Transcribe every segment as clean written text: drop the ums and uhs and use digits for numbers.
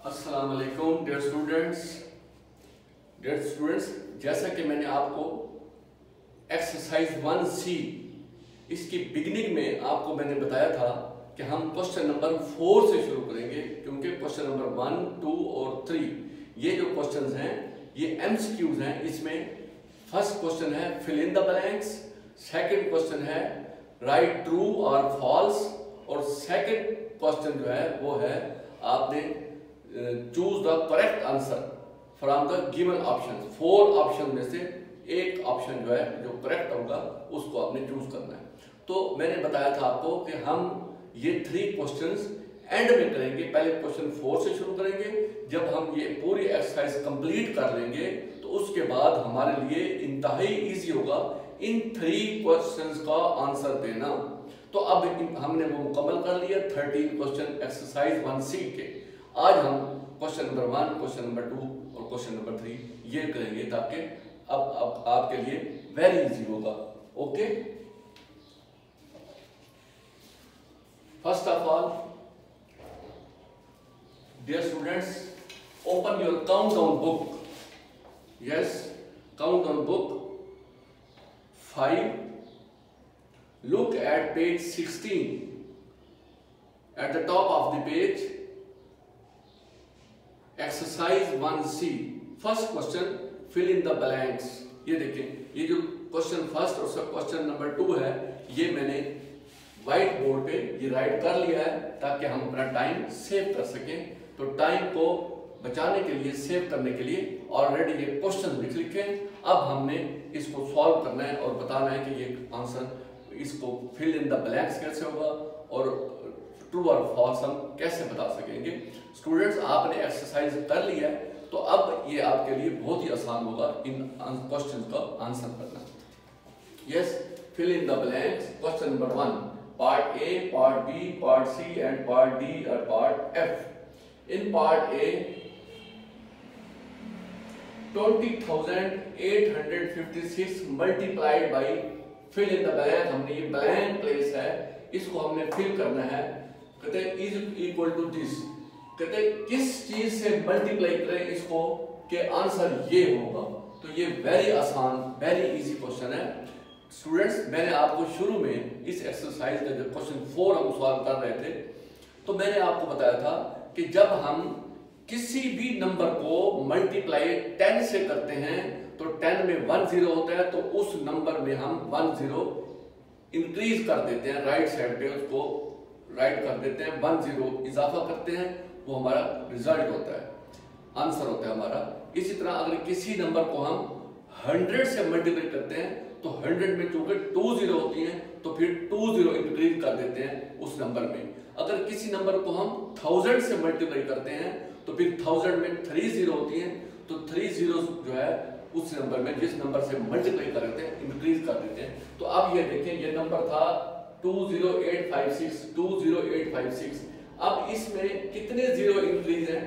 अस्सलाम वालेकुम dear students, जैसा कि मैंने आपको एक्सरसाइज 1C इसकी बिगिनिंग में आपको मैंने बताया था कि हम क्वेश्चन नंबर 4 से शुरू करेंगे, क्योंकि क्वेश्चन नंबर 1, 2 और 3 ये जो क्वेश्चंस हैं ये MCQs हैं। इसमें फर्स्ट क्वेश्चन है fill in the blanks, second question है राइट ट्रू और फॉल्स, और सेकंड क्वेश्चन जो है वो है आपने choose the correct answer from the given option. 4 option में से एक ऑप्शन जो है जो करेक्ट होगा उसको आपने चूज करना है। तो मैंने बताया था आपको कि हम ये 3 क्वेश्चंस एंड में करेंगे। पहले क्वेश्चन 4 से शुरू करेंगे। जब हम ये पूरी एक्सरसाइज कंप्लीट कर लेंगे तो उसके बाद हमारे लिए इंतहाई इजी होगा इन 3 क्वेश्चंस का आंसर देना। तो अब हमने वो मुकम्मल कर लिया 13 क्वेश्चन एक्सरसाइज 1C के। आज हम क्वेश्चन नंबर 1, क्वेश्चन नंबर 2 और क्वेश्चन नंबर 3 ये करेंगे ताकि अब आपके लिए वेरी इजी होगा। Okay, first of all dear students, open your countdown book. Yes, countdown book 5, look at page 16. At the top of the page, exercise 1C, first question fill in the blanks। ये देखें, ये जो question first और सब question number 2 है ये मैंने white board पे ये राइट कर लिया है ताकि हम अपना टाइम सेव कर सकें। तो टाइम को बचाने के लिए, सेव करने के लिए ऑलरेडी ये क्वेश्चन लिख लिखे। अब हमने इसको सॉल्व करना है और बताना है कि ये आंसर, इसको फिल इन द ब्लैंक्स कैसे होगा और ट्रू और फॉल्स हम कैसे बता सकेंगे। स्टूडेंट्स, आपने एक्सरसाइज कर लिया है तो अब ये आपके लिए बहुत ही आसान होगा इन क्वेश्चन का आंसर करना। Yes, fill in the blanks. Question number 1, part A, part B, part C and part D और part F. In part A 20,856 multiplied by fill in the blank. हमने ये ब्लैंक प्लेस है इसको हमने fill करना है। कहते हैं इज इक्वल टू दिस, कहते हैं किस चीज से मल्टीप्लाई करें इसको कि आंसर ये होगा। तो ये वेरी आसान, वेरी इजी क्वेश्चन है। स्टूडेंट्स, मैंने आपको शुरू में इस एक्सरसाइज का जब क्वेश्चन 4 हम सॉल्व कर रहे थे तो मैंने आपको बताया था कि जब हम किसी भी नंबर को मल्टीप्लाई 10 से करते हैं तो 10 में 1 0 होता है, तो उस नंबर में हम 1 0 इंक्रीज कर देते हैं, राइट साइड पे उसको राइट कर देते हैं, 1 0 इजाफा करते हैं, वो हमारा रिजल्ट होता है, आंसर होता है हमारा। इसी तरह अगर किसी नंबर को हम 100 से मल्टीप्लाई करते हैं तो 100 में चूंकि 2 0 होती हैं तो फिर 2 0 इंक्रीज कर देते हैं उस नंबर में। अगर किसी नंबर को हम 1000 से मल्टीप्लाई करते हैं तो फिर 1000 में 3 0 होती हैं, तो 3 0 जो है उस नंबर में जिस नंबर से मल्टीप्लाई कर देते हैं इंक्रीज कर देते हैं। तो अब ये देखें, ये नंबर था 20856, 20856। अब इसमें कितने 0 इंक्रीज हैं?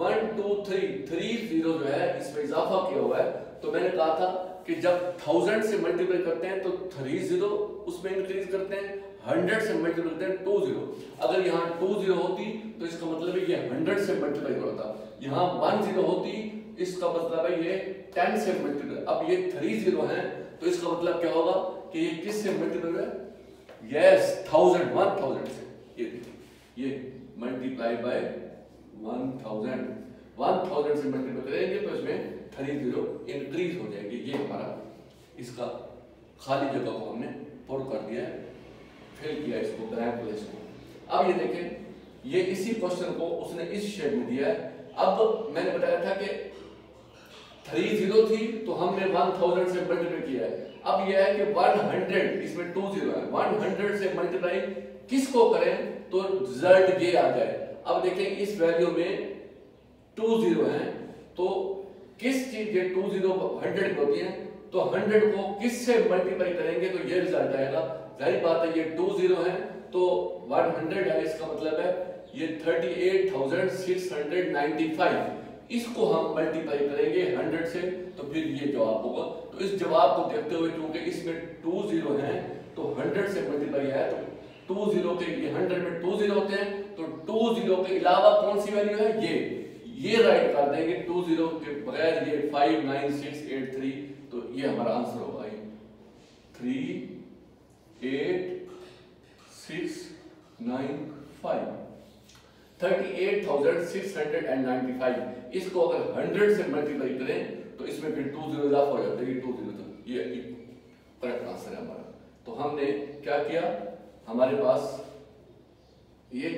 1 2 3 0 जो है इसमें इजाफा किया हुआ है। तो मैंने कहा था कि जब 1000 से मल्टीप्लाई करते हैं तो 3 0 उसमें इंक्रीज करते हैं, 100 से मल्टीप्लाई करते हैं 2 0। अगर यहाँ 2 0 होती तो इसका मतलब है ये 100 से मल्टीप्लाई होता, यहाँ 1 0 होती इसका मतलब है ये 10 से मल्टीप्लाई। अब ये 3 0 है तो इसका मतलब क्या होगा कि ये किस से मल्टीप्लाई है? यस, 1000 से। ये देखिए, ये मल्टीप्लाई बाय 1000 से मल्टीप्लाई करेंगे तो इसमें 3 0 इंक्रीज हो जाएंगे। ये हमारा इसका खाली जगह को हमने पुर कर दिया है, फिल किया इसको, ब्लैंक प्लेस को। अब ये देखें, ये इसी क्वेश्चन को उसने इस शेड में दिया है। अब मैंने बताया था कि 3 0 थी तो हमने 1000 से मल्टीप्लाई किया है। अब यह है कि 100, इसमें 2 0 है, 100 से मल्टीप्लाई किसको करें तो रिजल्ट ये आ जाए। अब देखें इस वैल्यू में 2 0 है तो किस चीज ये 2 0 100 की होती है तो 100 को किस से मल्टीप्लाई करेंगे तो ये रिजल्ट आएगा। जाहिर बात है ये 2 0 है तो 100 है, इसका मतलब है ये 38,695। इसको हम मल्टीप्लाई करेंगे 100 से तो फिर ये जवाब होगा। तो इस जवाब को देखते हुए क्योंकि इसमें 2 0 है तो 100 से मल्टीप्लाई है तो 2 0 के ये 100 में 2 0 होते हैं तो 2 20 के अलावा कौन सी वैल्यू है, ये राइट कर देंगे 20 के बगैर, ये 59683, तो ये हमारा आंसर होगा 38695 38,695। इसको अगर 100 से मल्टीप्लाई करें तो इसमें फिर 20 इजाफा हो जाता है, 20 तक। ये करेक्ट आंसर है हमारा। तो हमने क्या किया, हमारे पास ये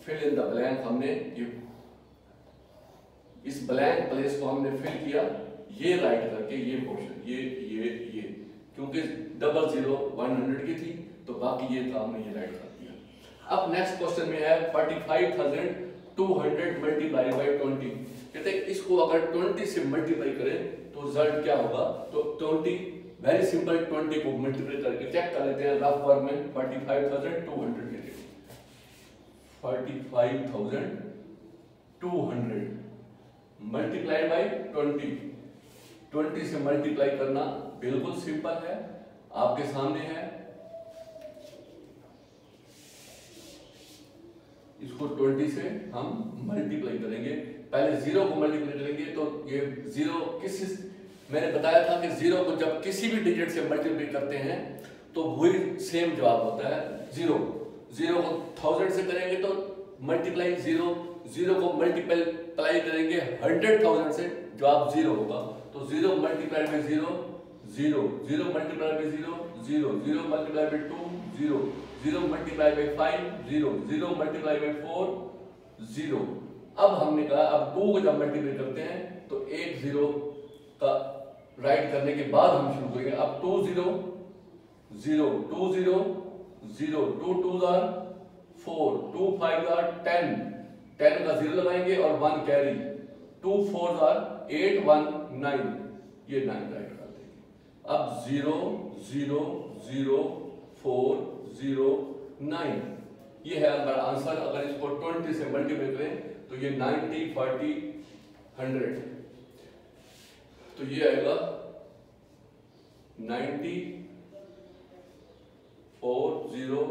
फिल इन द ब्लैंक, हमने ये इस ब्लैंक प्लेस को हमने फिल किया, ये राइट करके ये पोर्शन, ये क्योंकि 00 100 की थी तो बाकी ये था, हमने ये राइट कर दिया। अब नेक्स्ट क्वेश्चन में है 45,200 मल्टीप्लाई बाई 20। कहते हैं इसको अगर 20 से मल्टीप्लाई करें तो रिजल्ट क्या होगा, तो 20 वेरी सिंपल, 20 को मल्टीप्लाई करके चेक कर लेते हैं रफ फॉर्म में। 45,200 के लिए 45,200 मल्टीप्लाई बाई 20 से मल्टीप्लाई करना बिल्कुल सिंपल है, आपके सामने है। इसको 20 से हम मल्टीप्लाई करेंगे, पहले 0 को मल्टीप्लाई करेंगे तो ये 0 मैंने बताया था कि 0 को जब किसी भी डिजिट से मल्टीप्लाई करते हैं तो वही सेम जवाब होता है 0 को 1000 से करेंगे तो मल्टीप्लाई 0 को मल्टीप्लाई करेंगे 100,000 से, जवाब 0 होगा। तो 0 multiply by 0 0 multiply by 0 0 multiply by 2 0 multiply by 5 0 multiply by 4 0। अब हमने कहा अब 2 को जब मल्टीप्लाई करते हैं तो एक 0 का राइट करने के बाद हम शुरू करेंगे। अब 2 0 0 2 0 0 2 2 आर 4 2 5 आर 10 का 0 लगाएंगे और 1 कैरी, 2 4 आर 8 1 9, ये 9 राइट कर देंगे। अब 0 0 0 4 0 9 ये है हमारा आंसर। अगर इसको 20 से मल्टीप्लाई करें तो ये 90 40 100, तो ये आएगा 90 400,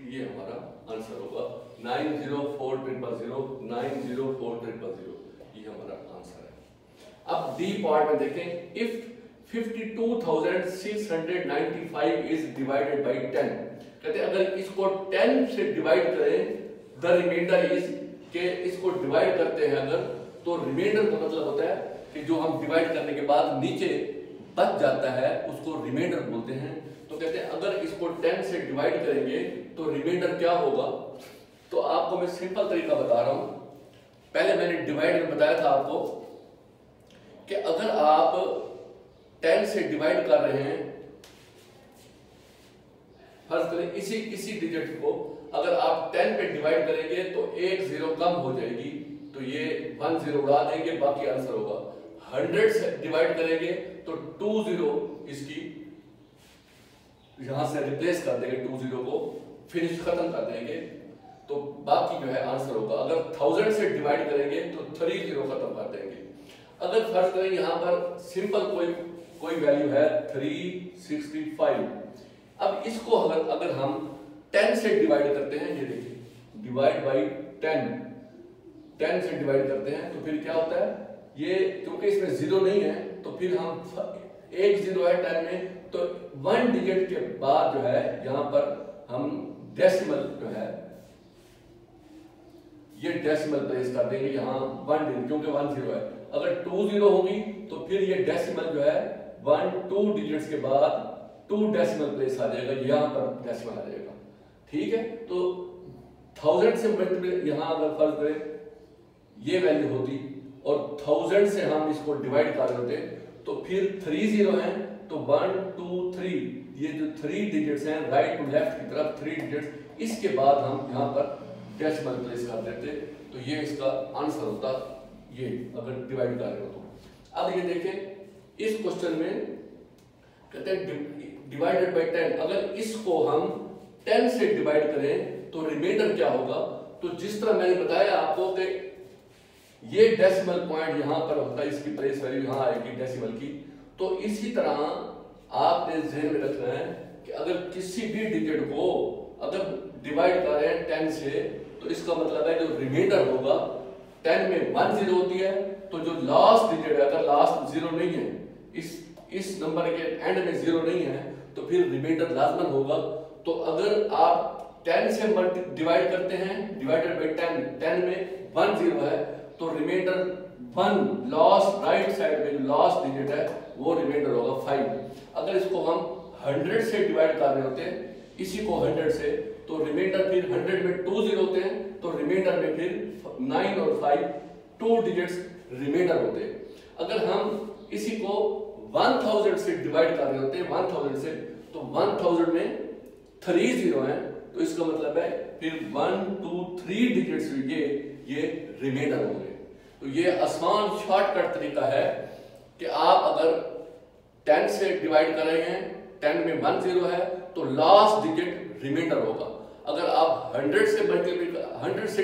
ये हमारा आंसर होगा 904000 904000, ये हमारा आंसर है। अब डी पार्ट में देखें, इफ 52,695 इज डिवाइडेड बाई 10। कहते हैं अगर इसको 10 से डिवाइड करें, द रिमाइंडर इज के इसको डिवाइड करते हैं अगर, तो रिमाइंडर का मतलब होता है कि जो हम डिवाइड करने के बाद नीचे बच जाता है उसको रिमाइंडर बोलते हैं। तो कहते हैं अगर इसको 10 से डिवाइड करेंगे तो रिमाइंडर क्या होगा, तो आपको मैं सिंपल तरीका बता रहा हूं। पहले मैंने डिवाइड में बताया था आपको कि अगर आप 10 से डिवाइड कर रहे हैं, फर्ज करें इसी डिजिट को अगर आप 10 पे डिवाइड करेंगे तो एक 0 कम हो जाएगी, तो ये 1 0 उड़ा देंगे, बाकी आंसर होगा। 100 से डिवाइड करेंगे तो 2 0 इसकी यहां से रिप्लेस कर देंगे, 2 0 को फिनिश खत्म कर देंगे, तो बाकी जो है आंसर होगा। अगर 1000 से डिवाइड करेंगे तो 3 0 खत्म कर देंगे। अगर फर्ज करें यहां पर सिंपल कोई वैल्यू है 365, अब इसको अगर हम 10 से डिवाइड करते हैं, ये देखिए डिवाइड बाई 10 से डिवाइड करते हैं तो फिर क्या होता है, ये क्योंकि इसमें 0 नहीं है तो फिर हम एक 0 है 10 में, तो 1 डिजिट के बाद जो है यहां पर हम डेसिमल जो है ये डेसिमल प्लेस कर देंगे यहां 1 डिजिट, क्योंकि 1 0 है। अगर 2 0 होगी तो फिर ये डेसिमल जो है 1 2 डिजिट्स के बाद 2 डेसिमल प्लेस आ जाएगा, यहां पर डेसिमल आ जाएगा। ठीक है, तो 1000 से मल्टीप्लाई यहां अगर फर्ज करें ये वैल्यू होती और 1000 से हम इसको डिवाइड कर रहे होते तो फिर 3 0 है तो 1 2 3, ये जो 3 डिजिट्स हैं राइट टू लेफ्ट की तरफ 3 डिजिट्स, इसके बाद हम यहां पर डेसिमल प्लेस कर देते, तो ये इसका आंसर होता ये अगर डिवाइड कर रहे हो तो। अब ये देखें इस क्वेश्चन में कहते हैं डिवाइडेड बाय 10, अगर इसको हम 10 से डिवाइड करें तो रिमाइंडर क्या होगा, तो जिस तरह मैंने बताया आपको कि ये डेसिमल पॉइंट यहां पर होता है, इसकी प्लेस वैल्यू यहां आएगी डेसिमल की, तो इसी तरह आपने ध्यान में रखना है कि अगर किसी भी डिजिट को अगर डिवाइड कर रहे हैं 10 से, तो इसका मतलब है जो रिमाइंडर होगा 10 में 1 0 होती है, तो जो लास्ट डिजिट है, अगर लास्ट 0 नहीं है, इस नंबर के एंड में 0 नहीं है, तो फिर रिमाइंडर लाजमन होगा। तो अगर आप 10 से डिवाइड करते हैं, डिवाइडेड बाई 10, 10 में 1 0 है, तो रिमाइंडर 1 लास्ट राइट साइड में जो लास्ट डिजिट है वो रिमाइंडर होगा 5। अगर इसको हम 100 से डिवाइड कर रहे होते हैं, इसी को 100 से, तो रिमाइंडर फिर 100 में 2 0 होते हैं, तो रिमाइंडर में फिर 9 और 5 2 डिजिट्स रिमाइंडर होते हैं। अगर हम इसी को 1000 से डिवाइड कर रहे होते हैं, 1000 से, तो 1000 में 3 0 हैं, तो इसका मतलब है फिर 1 2 3 डिजिट्स ये रिमाइंडर होंगे। तो ये आसान शॉर्टकट तरीका है कि आप अगर 10 से डिवाइड कर रहे हैं, 10 में 1 0 है, तो लास्ट डिजिट रिमाइंडर होगा। अगर आप 100 से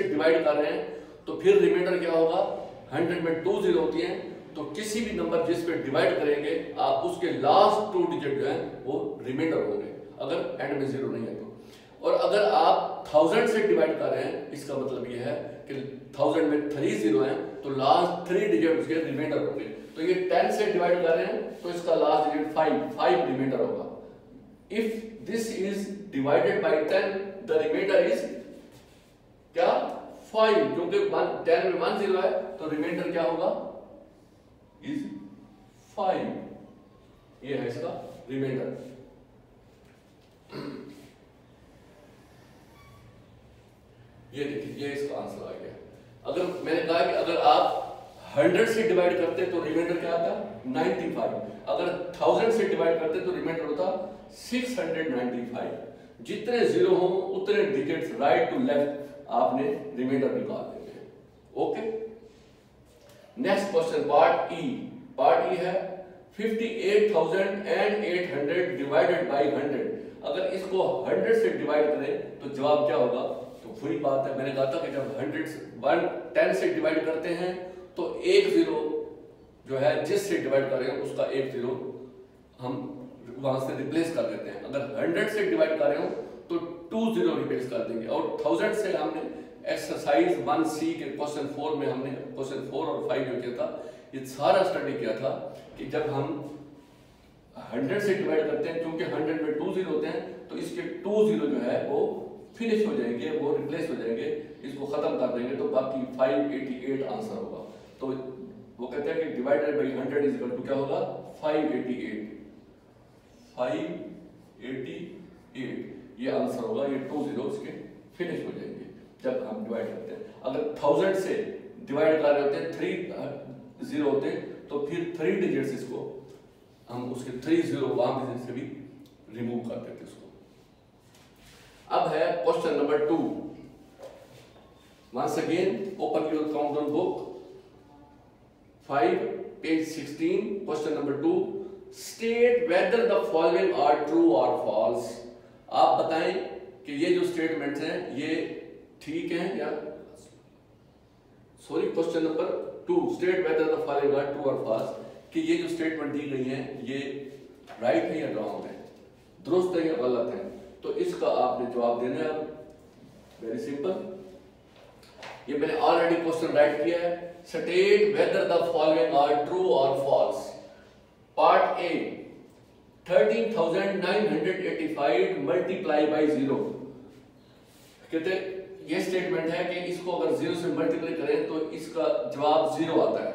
डिवाइड कर रहे हैं, तो फिर रिमाइंडर क्या होगा, 100 में 2 0 होती हैं, तो किसी भी नंबर जिस पे डिवाइड करेंगे आप उसके लास्ट 2 डिजिट जो हैं वो रिमाइंडर होंगे, अगर एंड में 0 नहीं है तो। और अगर आप 1000 से डिवाइड कर रहे हैं, इसका मतलब ये है कि 1000 में 3 0 हैं, तो लास्ट 3 डिजिट उसके रिमाइंडर होंगे। तो ये 10 से डिवाइड कर रहे हैं, तो इसका लास्ट डिजिट 5 रिमाइंडर होगा। If this is divided by 10, the remainder is क्या, 5, क्योंकि 10 में 1 0 है, तो रिमाइंडर क्या होगा, इज 5। ये है इसका रिमाइंडर। ये देखिए, ये इसका आंसर आ गया। अगर मैंने कहा कि अगर आप 100 से डिवाइड करते तो रिमाइंडर क्या आता, 95। अगर 1000 से डिवाइड करते तो रिमाइंडर होता 695। जितने 0 हो उतने डिजिट्स राइट टू लेफ्ट आपने रिमाइंडर निकाल देंगे। ओके, नेक्स्ट क्वेश्चन पार्ट ई है 58,800 डिवाइडेड बाई 100। अगर इसको 100 से डिवाइड करें तो जवाब क्या होगा, तो वही बात है, मैंने कहा था कि जब 10 से डिवाइड करते हैं तो 1 0 जो है जिससे डिवाइड कर रहे हैं उसका 1 0 हम वहां से रिप्लेस कर देते हैं। अगर 100 से डिवाइड कर रहे हो तो 2 0 रिप्लेस कर देंगे। और 1000 से हमने एक्सरसाइज 1C के क्वेश्चन 4 में हमने क्वेश्चन 4 और 5 जो किया था, ये सारा स्टडी किया था कि जब हम 100 से डिवाइड करते हैं, क्योंकि 100 में 2 0 होते हैं, तो इसके 2 0 जो है वो फिनिश हो जाएंगे, वो रिप्लेस हो जाएंगे, इसको खत्म कर देंगे, तो बाकी 588 आंसर होगा। तो वो कहते हैं कि divided by 100 is equal to क्या होगा, 588। ये आंसर होगा, ये 2 0 इसके फिनिश हो जाएंगे जब हम डिवाइड करते हैं। अगर 1000 से डिवाइड कर रहे होते हैं, 3 0 होते हैं, तो फिर 3 डिजिट्स इसको हम उसके 3 0 वहां से भी रिमूव कर देते उसको। अब है question number 2। Once again open your countdown book 5 page 16, question number 2। State whether the following are true और फॉल्स। आप बताएं कि ये जो स्टेटमेंट्स हैं ये ठीक हैं या sorry, question number 2, state whether the following are true और फॉल्स, कि ये जो स्टेटमेंट दी गई है ये राइट है या रॉन्ग है, दुरुस्त है या गलत है। तो इसका आपने जवाब देना है। वेरी सिंपल, ये मैंने ऑलरेडी क्वेश्चन राइट किया है। State whether the following are true और false. Part A 13,985 multiply by 0। कहते ये स्टेटमेंट है कि इसको अगर 0 से मल्टीप्लाई करें तो इसका जवाब 0 आता है।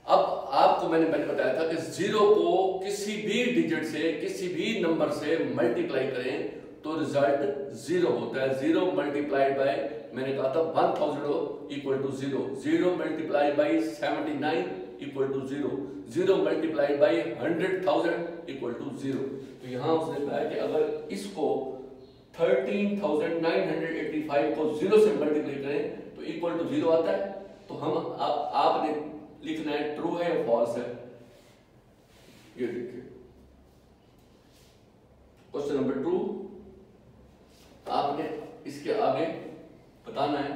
अब आपको मैंने बताया था कि 0 को किसी भी डिजिट से, किसी भी नंबर से मल्टीप्लाई करें तो रिजल्ट 0 होता है। 0 मल्टीप्लाइड बाय, मैंने कहा था 1000 equal to 0, 0 multiplied by 79 equal to 0, 0 multiplied by 100,000 equal to 0। तो यहां उसने कहा कि अगर इसको 13,985 को 0 से मल्टीप्लाई करें तो इक्वल टू 0 आता है। तो हम आपने लिखना है ट्रू है या फॉल्स है। ये देखिए क्वेश्चन नंबर 2, आपने इसके आगे बताना है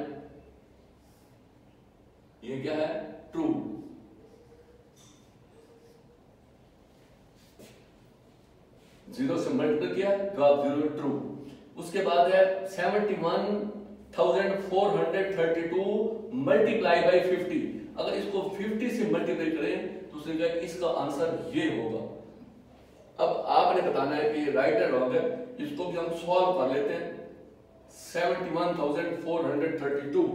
ये क्या है, ट्रू। जीरो से मल्टीप्लाई किया, जवाब 0 ट्रू। उसके बाद है 71,432 मल्टीप्लाई बाई 50। अगर इसको 50 से मल्टीप्लाई करें तो इसका आंसर ये होगा। अब आपने बताना है कि राइट है रॉन्ग है, इसको भी हम सॉल्व कर लेते हैं। 71,432,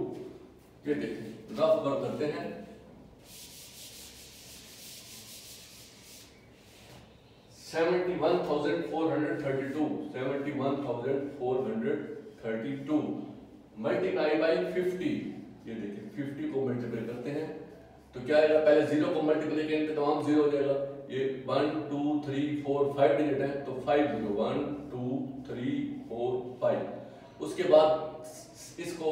ये देखिए रफ वर्क करते हैं। 71,432 मल्टीप्लाई बाई 50, ये देखिए 50 को मल्टीप्लाई करते हैं तो क्या आएगा, पहले 0 को मल्टीप्लाई करेंगे तो हम 0 हो जाएगा। ये 1 2 3 4 5 डिजिट है तो 5 0 1 2 3 4 5। उसके बाद इसको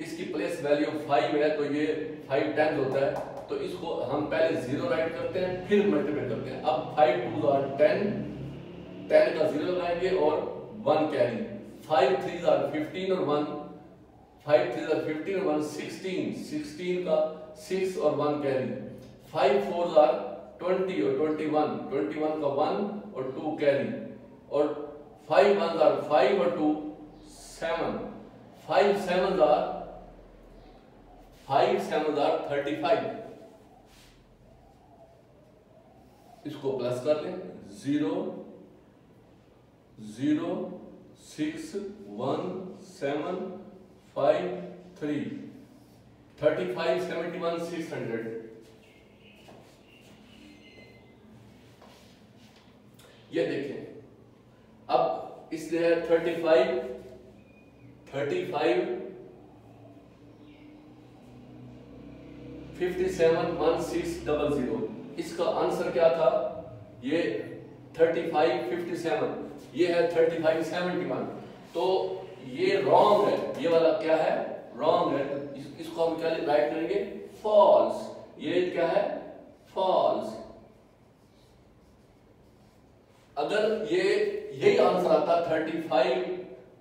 इसकी प्लेस वैल्यू 5 है तो ये 5 टाइम्स होता है, तो इसको हम पहले 0 राइट करते हैं फिर मल्टीप्लाई करते हैं। अब 5 2 आर 10, 10 का 0 लगाएंगे और 1 कैरी, 5 3 आर 15 और 1, 5 3 आर 15 और 1 16, 16 का 6 और 1 कैरी, 5 4 आर 20 और 21, 21 का 1 और 2 कैरी, और 5 1 आर 5 और 2 7, 5 7 आर 35। इसको प्लस कर लें, 0 0 6 1 7 5 3 35 71 600। ये देखें, अब इसलिए 35 57 1600। इसका आंसर क्या था, ये 35 57, ये है 35 71, तो ये रॉन्ग है। ये वाला क्या है, रॉन्ग है। इसको हम क्या राइट करेंगे, फॉल्स। ये क्या है, फॉल्स। अगर ये यही आंसर आता 35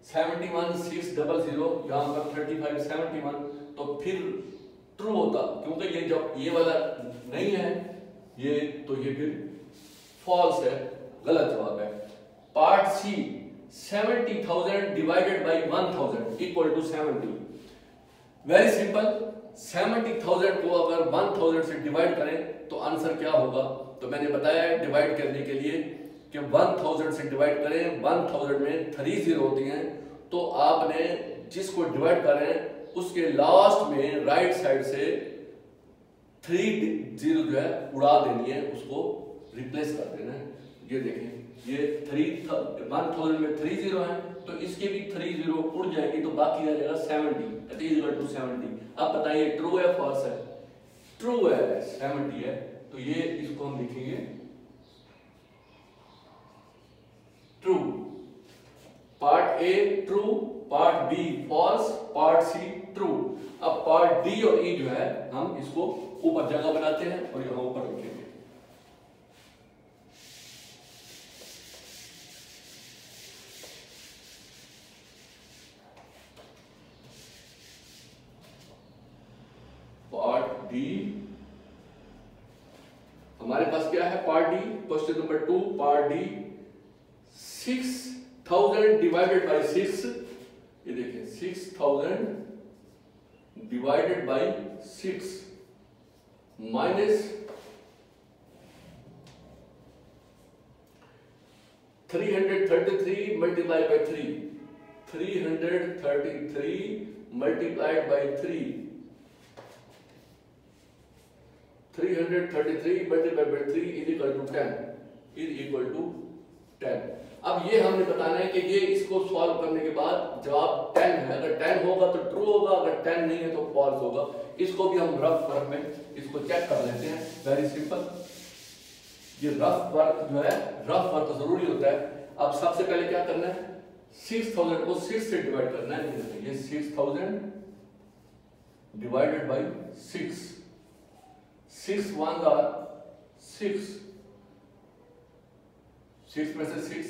71 600, यहां पर 35 71, तो फिर ट्रू होता, क्योंकि ये जब ये वाला नहीं है ये, तो ये फिर फॉल्स है, गलत जवाब है। Part C, 70,000 divided by 1,000 equal to 70। Very simple, 70,000 को अगर 1,000 से डिवाइड करें तो आंसर क्या होगा। तो मैंने बताया है डिवाइड करने के लिए कि 1,000 से डिवाइड करें, 1,000 में 3 0 होती हैं, तो आपने जिसको डिवाइड करें उसके लास्ट में राइट साइड से 3 0 जो है उड़ा देनी है, उसको रिप्लेस कर देना है। ये देखें, ये 1,000 में 3 0 है तो इसके भी 3 0 उड़ जाएंगे, तो बाकी रह जाएगा 70 = 70। अब बताइए ट्रू है फॉल्स है, ट्रू है, 70 है, तो ये इसको हम लिखेंगे true. Part A true, part B false, part C true. अब पार्ट डी और ई जो है हम इसको ऊपर जगह बनाते हैं और यहां ऊपर रखेंगे। पार्ट डी हमारे पास क्या है, part D question number 2, part D 6,000 divided by 6, ये देखिए 6,000 divided by 6 minus 333 multiply by 3, 333 multiplied by 3, 333 multiplied by 3 is equal to 10, is equal to 10। अब ये हमने बताना है कि ये इसको सॉल्व करने के बाद जवाब 10 है, अगर 10 होगा तो ट्रू होगा, अगर 10 नहीं है तो फॉल्स होगा। इसको भी हम रफ वर्क में इसको चेक कर लेते हैं। वेरी सिंपल, ये रफ वर्क जो है, रफ वर्क तो जरूरी होता है। अब सबसे पहले क्या करना है, 6,000 को 6 से डिवाइड करना है। ये 6,000 डिवाइडेड बाई 6, 6 1 आर 6, 6 में से 6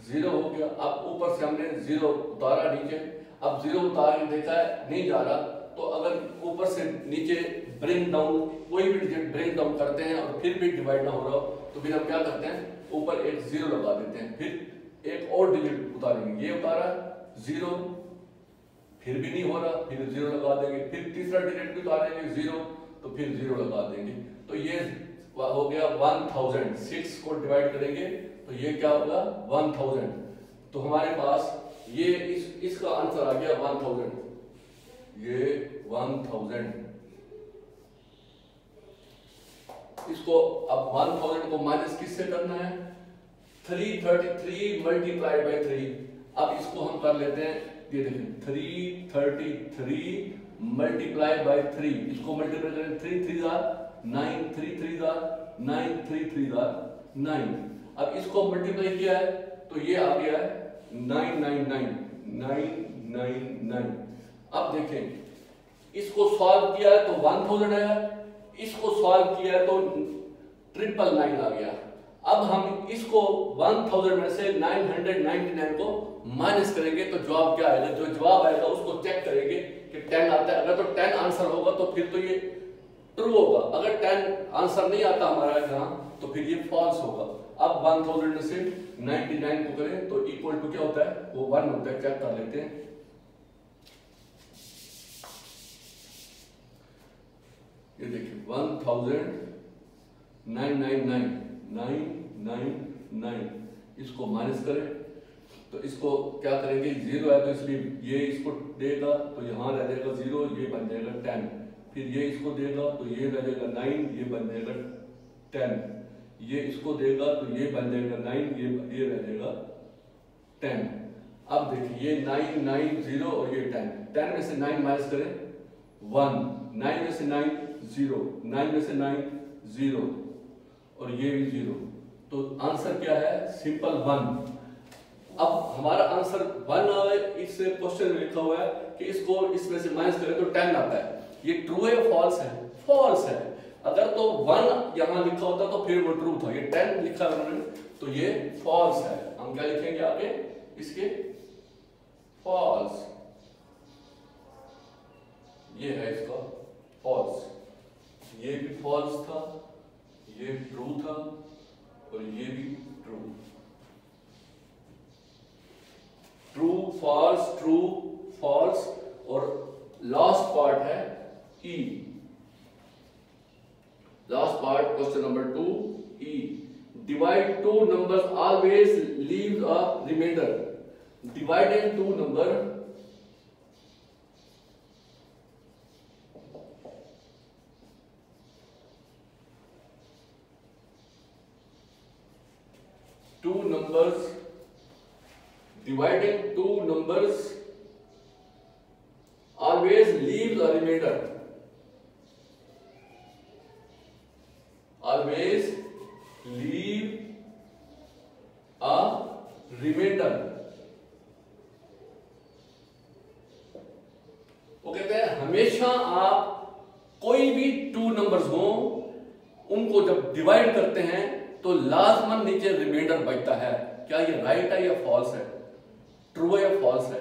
0 हो गया। अब ऊपर से हमने 0 उतारा नीचे, अब 0 उतार के देखा है नहीं जा रहा, तो अगर ऊपर से नीचे ब्रिंग डाउन, कोई भी डिजिट ब्रिंग डाउन करते हैं और फिर भी डिवाइड ना हो रहा हो, तो फिर हम क्या करते हैं, ऊपर एक 0 लगा देते हैं, फिर एक और डिजिट उतारेंगे, ये उतारा 0, फिर भी नहीं हो रहा, फिर 0 लगा देंगे, फिर तीसरा डिजिट भी उतारेंगे 0, तो फिर 0 लगा देंगे। तो ये हो गया 1000। 6 को डिवाइड करेंगे तो ये क्या होगा 1000। तो हमारे पास ये इसका आंसर आ गया 1000, ये 1000। इसको अब 1000 को माइनस किससे करना है, 333 मल्टीप्लाइड बाई 3। अब इसको हम कर लेते हैं, ये देखें 333 मल्टीप्लाइड बाई 3, इसको मल्टीप्लाई करें 3 3 9, 3 3 9, 3 3 9। अब इसको मल्टीप्लाई किया है तो ये आ गया है 999 999। अब देखें इसको सॉल्व किया है तो 1000 आया, इसको सॉल्व किया है तो 999 आ गया। अब हम इसको 1000 में से 999 को माइनस करेंगे तो जवाब क्या आएगा, जो जवाब आएगा उसको चेक करेंगे कि 10 आता है। अगर तो 10 आंसर होगा तो फिर तो ये ट्रू होगा, अगर 10 आंसर नहीं आता हमारा यहाँ तो फिर ये फॉल्स होगा। अब 1000 में से 99 को करें तो इक्वल टू क्या होता है, वो 1 होता है। चेक कर लेते हैं, ये देखिए 1000 इसको माइनस करें तो इसको क्या करेंगे, 0 है तो इसलिए ये इसको देगा तो यहाँ रह जाएगा 0, ये बन जाएगा 10। फिर ये इसको देगा तो ये रह जाएगा 9, ये बन जाएगा 10। ये इसको देगा तो ये बन जाएगा 9, ये रह जाएगा 10। अब देखिए ये 9 9 0 और ये 10, 10 में से 9 माइनस करें 1, 9 में से 9 0, 9 में से 9 0 और ये भी 0, तो आंसर क्या है, सिंपल 1। अब हमारा आंसर 1 आ है, इस क्वेश्चन में लिखा हुआ है कि इसको इसमें से माइनस करें तो 10 आता है। ये ट्रू है या फॉल्स है, फॉल्स है। अगर तो 1 यहां लिखा होता तो फिर वो ट्रू था, ये 10 लिखा है उन्होंने तो ये फॉल्स है। हम क्या लिखेंगे आगे इसके, फॉल्स, ये है इसका फॉल्स। ये भी फॉल्स था, ये ट्रू था और ये भी true. True false, true false, और लास्ट पार्ट है E. Last part question number 2 E, divide two numbers always leave a remainder. Divided two number dividing two numbers always leaves a remainder. Always leave a remainder. वो कहते हैं हमेशा आप कोई भी 2 numbers हो उनको जब डिवाइड करते हैं तो लाजमन नीचे रिमाइंडर बचता है। क्या ये राइट है या फॉल्स है, ट्रू है या फॉल्स है?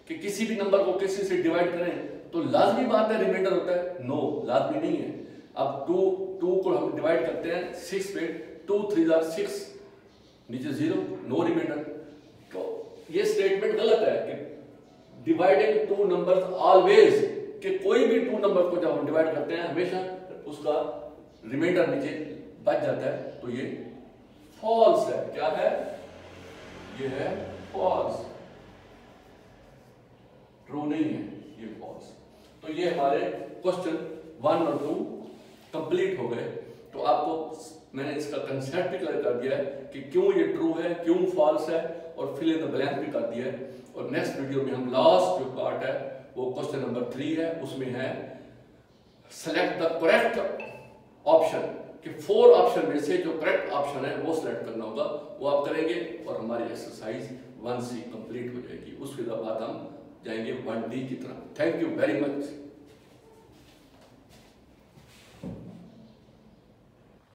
कि किसी भी नंबर को किसी से डिवाइड करें तो लाजमी बात है रिमाइंडर होता है? नो, लाजमी नहीं है। अब 2 को हम डिवाइड करते हैं 6 पे, 2 3 6, नीचे 0, नो रिमाइंडर। तो ये स्टेटमेंट गलत है कि डिवाइडिंग 2 नंबर्स ऑलवेज, कि कोई भी 2 नंबर को जब हम डिवाइड करते हैं हमेशा उसका रिमाइंडर नीचे बच जाता है, तो ये फॉल्स है। क्या है? ये है फॉल्स, ट्रू नहीं है, ये फॉल्स। तो ये हमारे क्वेश्चन 1 और 2 कंप्लीट हो गए। तो आपको मैंने इसका कंसेप्ट भी क्लियर कर दिया है कि क्यों ये ट्रू है, क्यों फॉल्स है, और फिल इन द ब्लैंक भी कर दिया है। और नेक्स्ट वीडियो में हम लास्ट जो पार्ट है वो क्वेश्चन नंबर 3 है, उसमें है सेलेक्ट द करेक्ट ऑप्शन, कि 4 ऑप्शन में से जो करेक्ट ऑप्शन है वो सिलेक्ट करना होगा। वो आप करेंगे और हमारी एक्सरसाइज 1C कंप्लीट हो जाएगी। उसके बाद हम जाएंगे 1D की तरफ। Thank you very much.